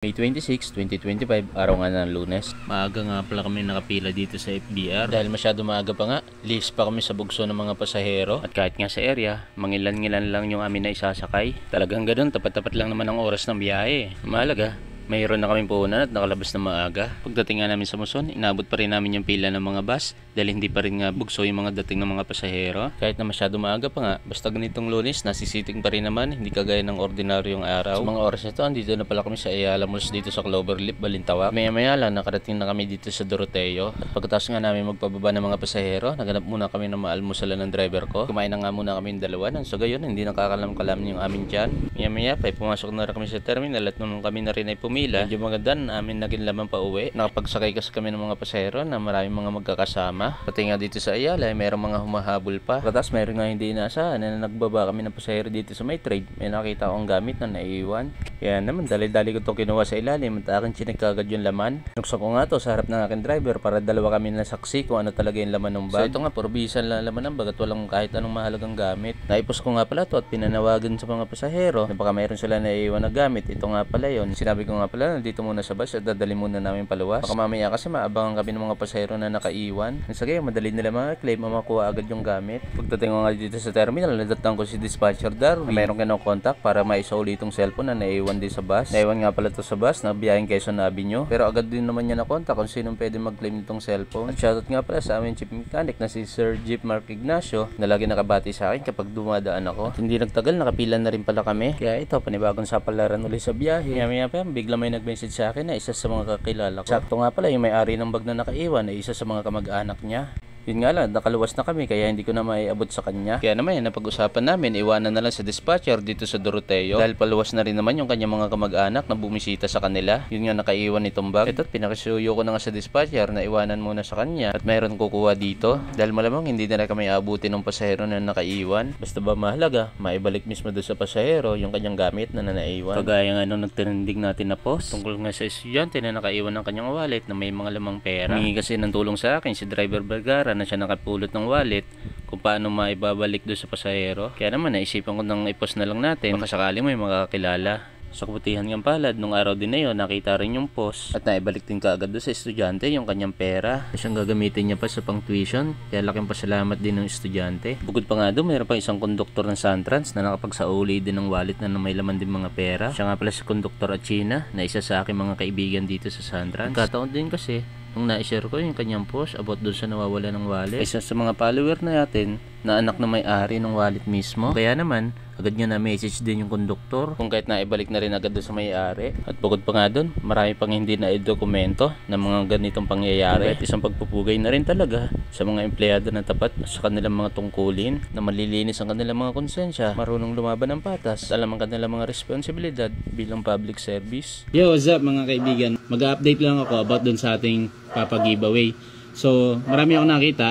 May 26, 2025, araw nga ng Lunes. Maaga nga pala kami nakapila dito sa FBR. Dahil masyado maaga pa nga, lihis pa kami sa bugso ng mga pasahero. At kahit nga sa area, mangilan-ngilan lang yung amin na isasakay. Talagang ganun, tapat-tapat lang naman ang oras ng biyahe. Mahalaga, mayroon na kaming puhunan at nakalabas na maaga. Pagdating nga namin sa Muson, inabot pa rin namin yung pila ng mga bus dahil hindi pa rin nga bugso yung mga dating ng mga pasahero. Kahit na masyado maaga pa nga, basta ganitong Lunes, nasisiting pa rin naman, hindi kagaya ng ordinaryong araw. Sa mga oras nito, andito na pala kami sa Ayala Malls dito sa Cloverleaf, Balintawak. Maya-maya lang, nakarating na kami dito sa Doroteo. At pagkatapos nga namin magpababa ng mga pasahero, naganap muna kami ng maalmusalan ng driver ko. Kumain na nga muna kami ng dalawa, nang so gayon, hindi nakakalam-kalam yung amin dyan. Maya-maya pa, pumasok na rin kami sa terminal at nung kami na rin ay pumila, medyo maganda na amin naging laman pa uwi. Nakapagsakay kasi kami ng mga pasahero na maraming mga magkakasama. Pati nga dito sa Ayala, mayroong mga humahabol pa. Pagkatapos mayroon nga hindi inaasahan na nagbaba kami ng pasahero dito sa may trade. May nakita akong gamit na naiiwan. Kaya naman, dali-dali ko itong kinuha sa ilalim at akin chinik kagad yung laman. Nuksan ko nga to sa harap ng aking driver para dalawa kami na saksi kung ano talaga yung laman ng bag. So ito nga, purbisan lang laman ng bag at walang kahit anong mahalagang gamit. Naipos ko nga pala to at pinanawagan sa mga pasahero na baka mayroon sila naiiwan na gamit. Ito nga pala yun. Sinabi ko nga pala na dito muna sa bus at dadali muna namin paluwas. Baka mamaya kasi maabangan kami ng mga pasahero na nakaiwan. Sa gayon, madali nila mga claim makuha agad yung gamit. Pagdating ko nga dito sa terminal, nadatang ko si dispatcher Darwin. Mayroon kinong-contact para maisuli itong cellphone na naiwan din sa bus. Naiwan nga pala to sa bus na biyaheng Quezon Avenue. Pero agad din naman niya na-contact kung sinong pwede mag-claim nitong cellphone. At shoutout nga pala sa aming chief mechanic na si Sir Jeep Mark Ignacio na lagi nakabati sa akin kapag dumadaan ako. At hindi nagtagal, nakapila na rin pala kami. Kaya ito, panibagong sapalaran ulit sa biyahe. Maya pa, bigla may nag-message sa akin na isa sa mga kakilala ko. Sakto nga pala, yung may-ari ng bag na nakaiwan ay isa sa mga kamag-anak niya. Yun nga lang, nakaluwas na kami kaya hindi ko na maiabot sa kanya. Kaya naman yan, napag-usapan namin, iwanan na lang sa dispatcher dito sa Doroteo. Dahil paluwas na rin naman yung kanyang mga kamag-anak na bumisita sa kanila. Yun nga, nakaiwan itong bag. Ito, pinakisuyo ko na nga sa dispatcher na iwanan muna sa kanya. At mayroon kukuha dito. Dahil malamang hindi na kami abutin ng pasahero na nakaiwan. Basta ba mahalaga, maibalik mismo doon sa pasahero yung kanyang gamit na naiwan. Kagaya nga nung nagtrending natin na post tungkol nga sa estudyante na nakaiwan ng kanyang wallet na may mga lamang pera. Hingi kasi ng tulong sa akin si Driver Vergara na siya nakapulot ng wallet kung paano maibabalik doon sa pasahero. Kaya naman naisipan ko nang i-post na lang natin baka sakali may makakilala. Sa kabutihan ng palad, nung araw din na yun, nakita rin yung post at naibalik din kaagad doon sa estudyante yung kanyang pera. Siyang gagamitin niya pa sa pang tuition, kaya laking pasalamat din ng estudyante. Bukod pa nga doon, mayroon pa isang konduktor ng Santrans na nakapagsauli din ng wallet na may laman din mga pera. Siya nga pala si konduktor Achina na isa sa aking mga kaibigan dito sa Santrans. Kataon din kasi nung na-share ko yung kanyang post about doon sa nawawala ng wallet, isa sa mga follower natin na anak na may-ari ng wallet mismo. Kaya naman, agad nga na-message din yung konduktor kung kahit naibalik na rin agad doon sa may-ari. At bukod pa nga doon, marami pang hindi na dokumento ng mga ganitong pangyayari. At isang pagpupugay na rin talaga sa mga empleyado na tapat sa kanilang mga tungkulin, na malilinis ang kanilang mga konsensya, marunong lumaban ng patas, alam ang kanilang mga responsibilidad bilang public service. Yo, what's up mga kaibigan? Mag-update lang ako about dun sa ating papa-giveaway. So, marami akong nakita,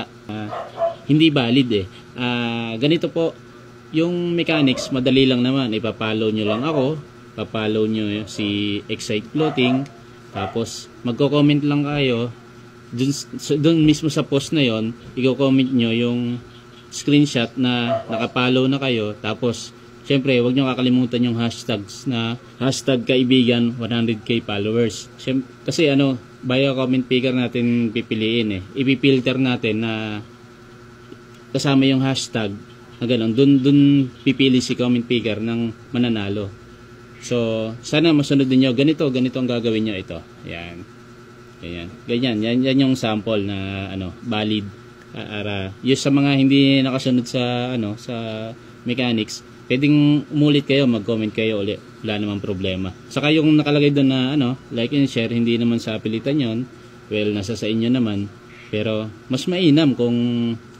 hindi valid eh. Ganito po, yung mechanics, madali lang naman. Ipapollow nyo lang ako, papollow nyo si Excite Clothing, tapos magko-comment lang kayo. Dun mismo sa post na yon, i-comment nyo yung screenshot na nakapollow na kayo, tapos syempre, huwag nyo kakalimutan yung hashtags na hashtag kaibigan 100k followers. Syempre, kasi via comment picker natin pipiliin eh. Ipipilter natin na kasama yung hashtag na gano'n. Dun pipili si comment picker ng mananalo. So, sana masunod din nyo. Ganito ang gagawin nyo ito. Yan. Ganyan. Yan yung sample na valid. Yung sa mga hindi nakasunod sa sa mechanics, pwedeng umulit kayo, mag-comment kayo ulit. Wala namang problema. Saka yung nakalagay doon na like and share, hindi naman sa pilitan yon. Well, nasa sa inyo naman. Pero mas mainam kung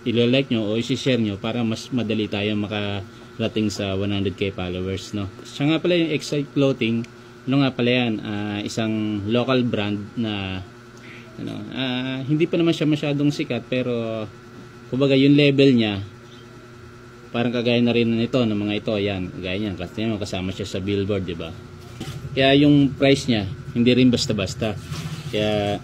ilo-like nyo o isi-share nyo para mas madali tayo makarating sa 100k followers, no? Siya nga pala yung Excite Clothing. Nga pala yan? Isang local brand na hindi pa naman siya masyadong sikat, pero kumbaga yung level niya parang kagaya na rin nito ng mga ito, yan, kagaya niyan, kasi kasama siya sa billboard, di ba? Kaya yung price niya hindi rin basta-basta. Kaya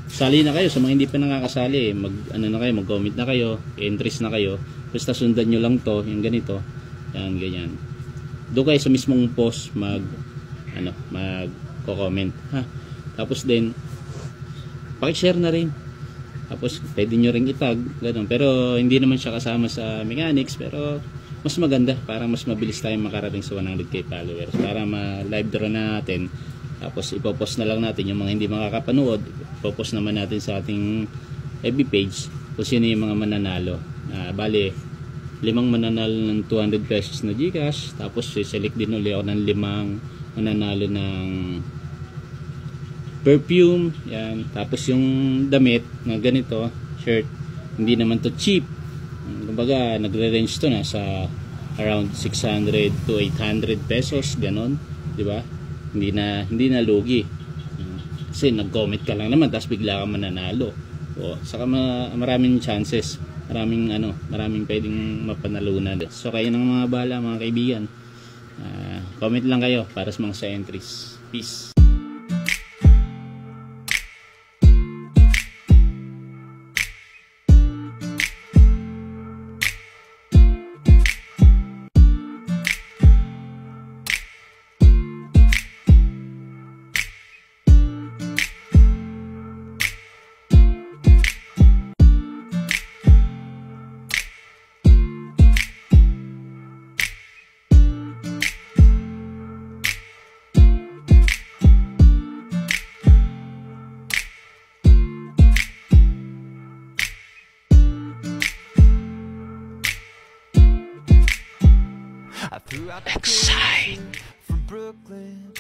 sali na kayo sa mga hindi pa nakakasali, mag-comment na kayo, entries na kayo, basta sundan nyo lang to, yung ganito, yan, ganyan. Doon kayo sa mismong post magko-comment ha. Tapos din paki-share na rin. Tapos pwede nyo ring itag, ganun. Pero hindi naman siya kasama sa mechanics, pero mas maganda, para mas mabilis tayong makarating sa 100k followers, para ma-live draw na natin. Tapos ipopost na lang natin yung mga hindi makakapanood, ipopost naman natin sa ating FB page kung sino yung mga mananalo. Bale, 5 mananalo ng 200 pesos na GCash, tapos select din ulit ako ng 5 mananalo ng perfume, yan. Tapos yung damit na ganito, shirt, hindi naman to cheap. Kumbaga, nagre-range to na sa around 600 to 800 pesos, ganon, di ba? Hindi na lugi. Kasi nag-comment ka lang naman, tapos bigla ka mananalo. O, saka maraming chances, maraming pwedeng mapanalunan. So, kayo ng mga bahala, mga kaibigan. Comment lang kayo para sa mga entries. Peace. I threw out the Excite from Brooklyn.